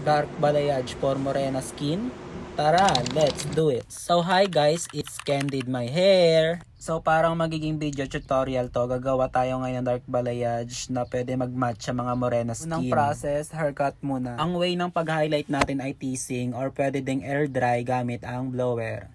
dark balayage for morena skin? Tara, let's do it! So hi guys, it's Candid My Hair. So parang magiging video tutorial to. Gagawa tayo ngayon ng dark balayage na pwede mag-match sa mga morena skin. Unang process, haircut muna. Ang way ng pag-highlight natin ay teasing or pwede ding air dry gamit ang blower.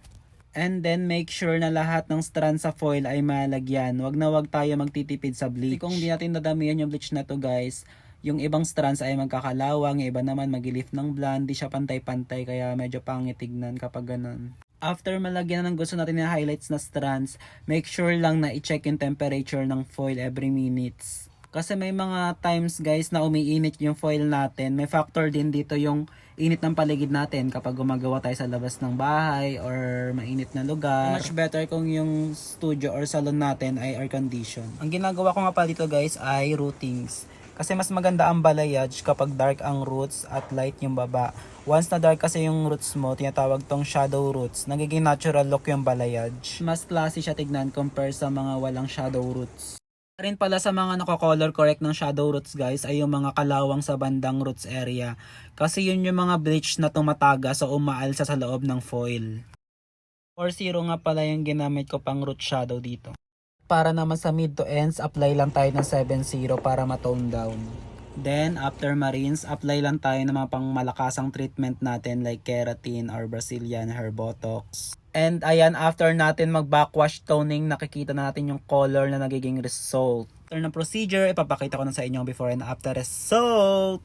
And then make sure na lahat ng strand sa foil ay malagyan. Wag na wag tayo magtitipid sa bleach. Kasi kung di natin dadamihan yung bleach na to guys, yung ibang strands ay magkakalawang, yung iba naman mag-lift ng blonde, di siya pantay-pantay kaya medyo pangit tignan kapag ganun. After malagyan na ng gusto natin na highlights na strands, make sure lang na i-check yung temperature ng foil every minutes. Kasi may mga times guys na umiinit yung foil natin. May factor din dito yung init ng paligid natin kapag gumagawa tayo sa labas ng bahay or mainit na lugar. Much better kung yung studio or salon natin ay air condition. Ang ginagawa ko nga pala dito guys ay rootings. Kasi mas maganda ang balayage kapag dark ang roots at light yung baba. Once na dark kasi yung roots mo, tinatawag tong shadow roots. Nagiging natural look yung balayage. Mas classy siya tignan compare sa mga walang shadow roots. Rin pala sa mga nako-color correct ng shadow roots guys ay yung mga kalawang sa bandang roots area. Kasi yun yung mga bleach na tumatagas o umaalsa sa loob ng foil. 4-0 nga pala yung ginamit ko pang root shadow dito. Para naman sa mid to ends, apply lang tayo ng 7-0 para ma-tone down. Then, after ma-rinse, apply lang tayo ng mga pang malakasang treatment natin like keratin or Brazilian hair botox. And ayan, after natin mag-backwash toning, nakikita na natin yung color na nagiging result. After ng procedure, ipapakita ko na sa inyo before and after result.